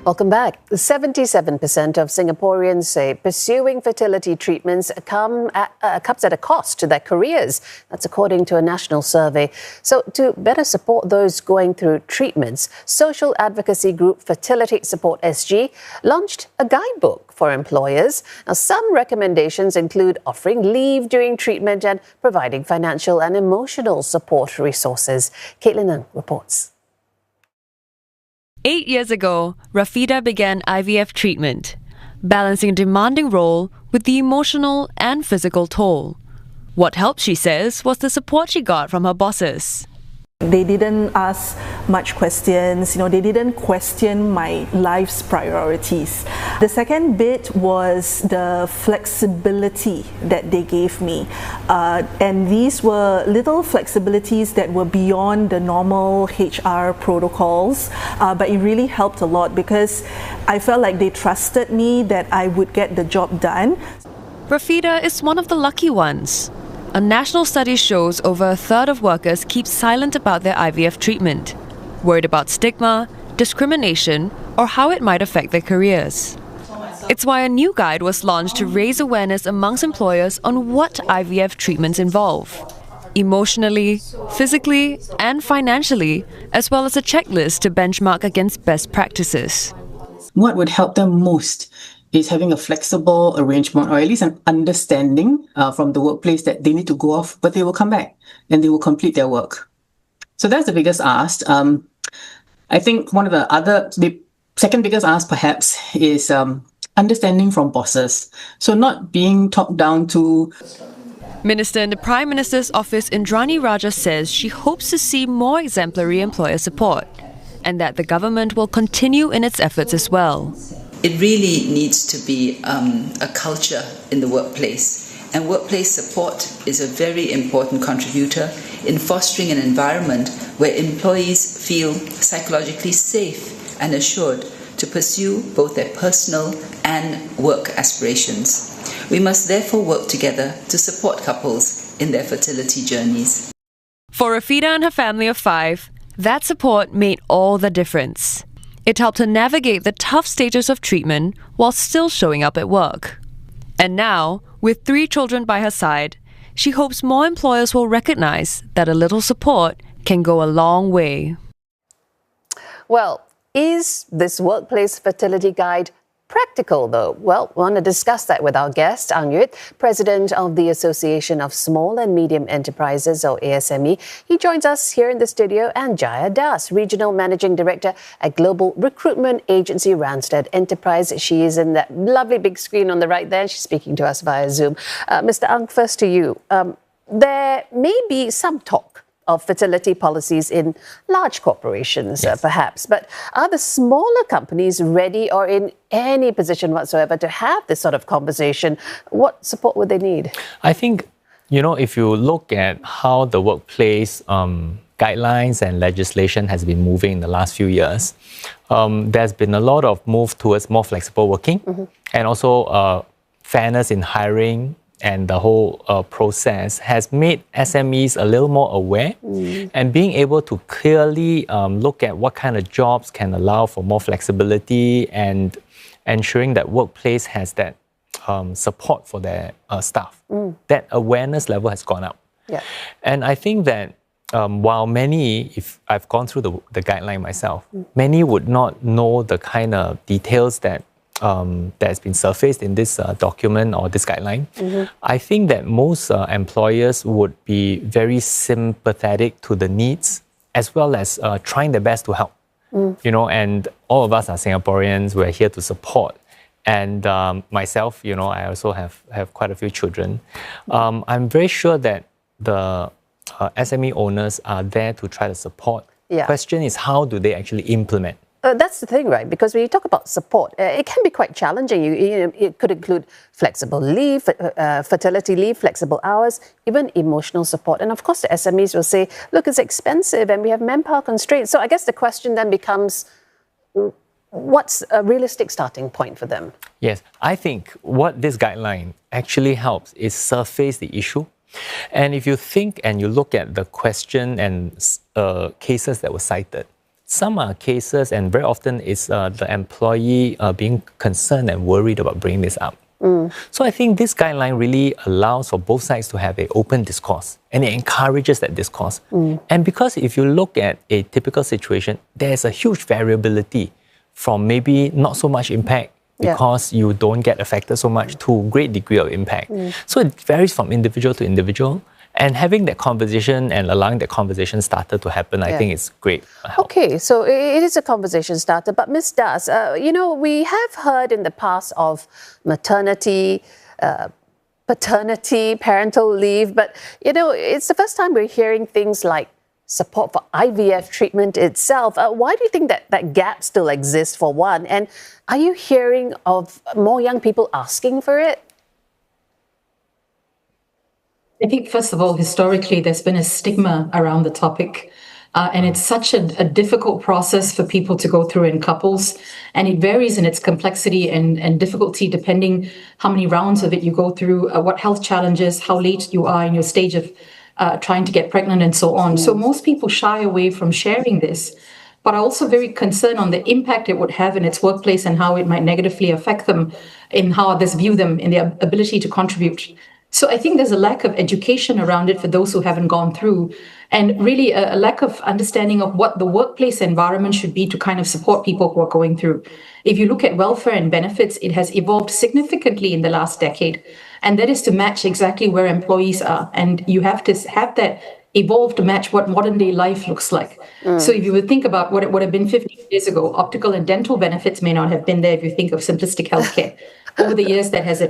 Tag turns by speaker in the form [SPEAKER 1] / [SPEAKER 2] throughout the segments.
[SPEAKER 1] Welcome back. 77% of Singaporeans say pursuing fertility treatments comes at a cost to their careers. That's according to a national survey. So to better support those going through treatments, social advocacy group Fertility Support SG launched a guidebook for employers. Now, some recommendations include offering leave during treatment and providing financial and emotional support resources. Caitlin Ng reports.
[SPEAKER 2] 8 years ago, Rafida began IVF treatment, balancing a demanding role with the emotional and physical toll. What helped, she says, was the support she got from her bosses.
[SPEAKER 3] They didn't ask much questions, they didn't question my life's priorities. The second bit was the flexibility that they gave me. And these were little flexibilities that were beyond the normal HR protocols, but it really helped a lot because I felt like they trusted me that I would get the job done.
[SPEAKER 2] Rafida is one of the lucky ones. A national study shows over a third of workers keep silent about their IVF treatment, worried about stigma, discrimination, or how it might affect their careers. It's why a new guide was launched to raise awareness amongst employers on what IVF treatments involve, emotionally, physically, and financially, as well as a checklist to benchmark against best practices.
[SPEAKER 4] What would help them most is having a flexible arrangement, or at least an understanding from the workplace that they need to go off, but they will come back and they will complete their work. So that's the biggest ask. I think the second biggest ask perhaps is understanding from bosses. So not being talked down to.
[SPEAKER 2] Minister in the Prime Minister's office, Indrani Raja, says she hopes to see more exemplary employer support and that the government will continue in its efforts as well.
[SPEAKER 5] It really needs to be a culture in the workplace, and workplace support is a very important contributor in fostering an environment where employees feel psychologically safe and assured to pursue both their personal and work aspirations. We must therefore work together to support couples in their fertility journeys.
[SPEAKER 2] For Rafida and her family of 5, that support made all the difference. It helped her navigate the tough stages of treatment while still showing up at work. And now, with 3 children by her side, she hopes more employers will recognize that a little support can go a long way.
[SPEAKER 1] Well, is this workplace fertility guide practical, though? Well, we want to discuss that with our guest, Ang Yut, President of the Association of Small and Medium Enterprises, or ASME. He joins us here in the studio, and Jaya Das, Regional Managing Director at Global Recruitment Agency Randstad Enterprise. She is in that lovely big screen on the right there. She's speaking to us via Zoom. Mr. Ang, first to you. There may be some talk of fertility policies in large corporations,
[SPEAKER 6] yes,
[SPEAKER 1] perhaps. But are the smaller companies ready or in any position whatsoever to have this sort of conversation? What support would they need?
[SPEAKER 6] I think, if you look at how the workplace guidelines and legislation has been moving in the last few years, there's been a lot of move towards more flexible working, and also fairness in hiring, and the whole process has made SMEs a little more aware and being able to clearly look at what kind of jobs can allow for more flexibility and ensuring that workplace has that support for their staff. That awareness level has gone up.
[SPEAKER 1] Yeah.
[SPEAKER 6] And I think that while many, if I've gone through the guideline myself, many would not know the kind of details that has been surfaced in this document or this guideline. I think that most employers would be very sympathetic to the needs as well as trying their best to help. And all of us are Singaporeans. We're here to support. And myself, I also have quite a few children. I'm very sure that the SME owners are there to try to support.
[SPEAKER 1] Yeah.
[SPEAKER 6] Question is, how do they actually implement?
[SPEAKER 1] That's the thing, right? Because when you talk about support, it can be quite challenging. It could include flexible leave, fertility leave, flexible hours, even emotional support. And of course, the SMEs will say, look, it's expensive and we have manpower constraints. So I guess the question then becomes, what's a realistic starting point for them?
[SPEAKER 6] Yes, I think what this guideline actually helps is surface the issue. And if you think and you look at the question and cases that were cited, some are cases, and very often it's the employee being concerned and worried about bringing this up. So I think this guideline really allows for both sides to have an open discourse, and it encourages that discourse. And because if you look at a typical situation, there's a huge variability from maybe not so much impact because you don't get affected so much to great degree of impact. So it varies from individual to individual. And having that conversation and allowing that conversation starter to happen, I think is great.
[SPEAKER 1] Okay, so it is a conversation starter. But Ms. Das, we have heard in the past of maternity, paternity, parental leave, but, it's the first time we're hearing things like support for IVF treatment itself. Why do you think that gap still exists, for one? And are you hearing of more young people asking for it?
[SPEAKER 7] I think, first of all, historically, there's been a stigma around the topic. And it's such a difficult process for people to go through in couples. And it varies in its complexity and difficulty depending how many rounds of it you go through, what health challenges, how late you are in your stage of trying to get pregnant and so on. So most people shy away from sharing this, but are also very concerned on the impact it would have in its workplace and how it might negatively affect them in how others view them in their ability to contribute. So I think there's a lack of education around it for those who haven't gone through, and really a lack of understanding of what the workplace environment should be to kind of support people who are going through. If you look at welfare and benefits, it has evolved significantly in the last decade, and that is to match exactly where employees are. And you have to have that evolve to match what modern day life looks like. So if you would think about what it would have been 50 years ago, optical and dental benefits may not have been there if you think of simplistic healthcare. Over the years, that has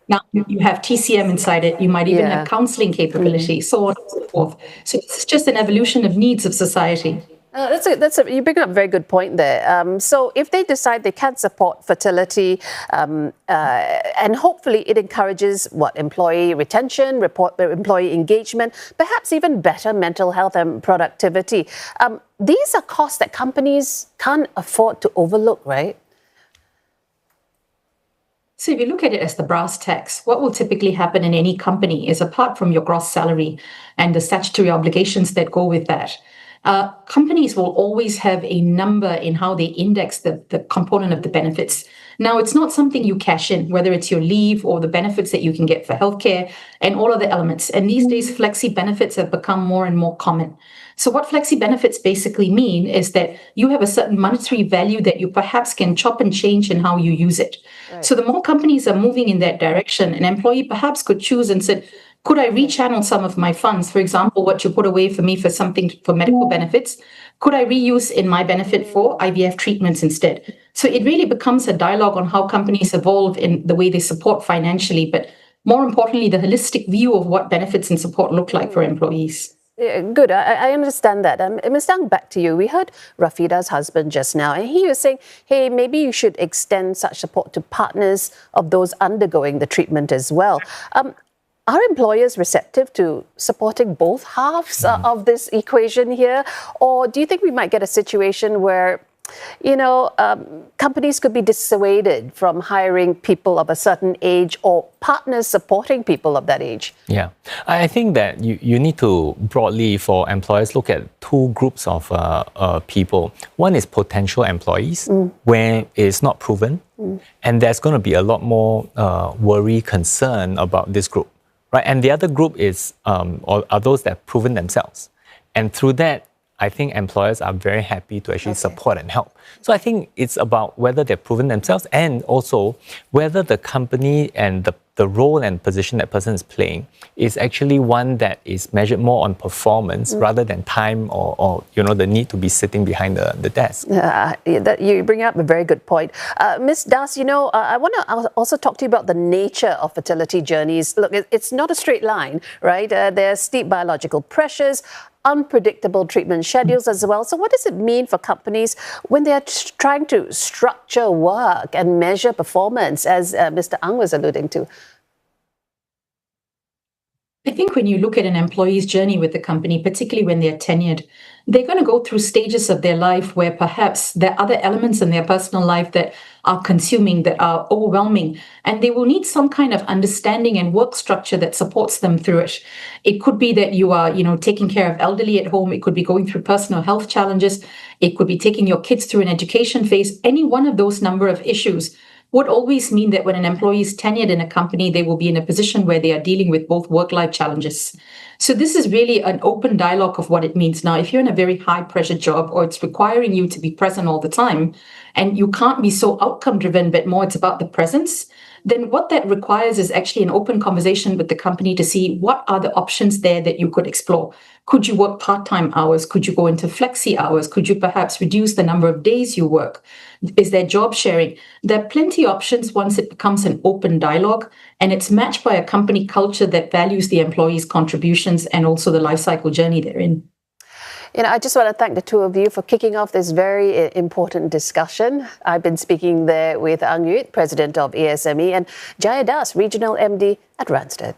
[SPEAKER 7] now you have TCM inside it. You might even have counseling capability, so on and so forth. So it's just an evolution of needs of society.
[SPEAKER 1] You bring up a very good point there. So if they decide they can support fertility, and hopefully it encourages employee retention, employee engagement, perhaps even better mental health and productivity. These are costs that companies can't afford to overlook, right?
[SPEAKER 7] So if you look at it as the brass tacks, what will typically happen in any company is, apart from your gross salary and the statutory obligations that go with that, companies will always have a number in how they index the component of the benefits. Now, it's not something you cash in, whether it's your leave or the benefits that you can get for healthcare and all other elements. And these days, flexi benefits have become more and more common. So what flexi benefits basically mean is that you have a certain monetary value that you perhaps can chop and change in how you use it. Right. So the more companies are moving in that direction, an employee perhaps could choose and say, could I rechannel some of my funds? For example, what you put away for me for something for medical benefits, could I reuse in my benefit for IVF treatments instead? So it really becomes a dialogue on how companies evolve in the way they support financially, but more importantly, the holistic view of what benefits and support look like for employees.
[SPEAKER 1] Yeah, good. I understand that. Ms. Dang, back to you. We heard Rafida's husband just now, and he was saying, hey, maybe you should extend such support to partners of those undergoing the treatment as well. Are employers receptive to supporting both halves of this equation here? Or do you think we might get a situation where, companies could be dissuaded from hiring people of a certain age or partners supporting people of that age? Yeah,
[SPEAKER 6] I think that you need to broadly, for employers, look at two groups of people. One is potential employees, where it's not proven, and there's going to be a lot more worry, concern about this group. Right, and the other group is are those that have proven themselves. And through that, I think employers are very happy to actually support and help. So I think it's about whether they've proven themselves and also whether the company and the role and position that person is playing is actually one that is measured more on performance rather than time or the need to be sitting behind the desk.
[SPEAKER 1] You bring up a very good point. Ms. Das, I want to also talk to you about the nature of fertility journeys. Look, it's not a straight line, right? There are steep biological pressures, unpredictable treatment schedules as well. So what does it mean for companies when they're trying to structure work and measure performance, as Mr. Ang was alluding to?
[SPEAKER 7] I think when you look at an employee's journey with the company, particularly when they're tenured, they're going to go through stages of their life where perhaps there are other elements in their personal life that are consuming, that are overwhelming, and they will need some kind of understanding and work structure that supports them through it. It could be that you are, taking care of elderly at home. It could be going through personal health challenges. It could be taking your kids through an education phase. Any one of those number of issues would always mean that when an employee is tenured in a company, they will be in a position where they are dealing with both work-life challenges. So this is really an open dialogue of what it means. Now, if you're in a very high-pressure job or it's requiring you to be present all the time, and you can't be so outcome-driven, but more it's about the presence, then what that requires is actually an open conversation with the company to see what are the options there that you could explore. Could you work part-time hours? Could you go into flexi hours? Could you perhaps reduce the number of days you work? Is there job sharing? There are plenty of options once it becomes an open dialogue, and it's matched by a company culture that values the employees' contributions and also the life cycle journey they're in.
[SPEAKER 1] I just want to thank the two of you for kicking off this very important discussion. I've been speaking there with Ang Yut, President of ASME, and Jaya Das, Regional MD at Randstad.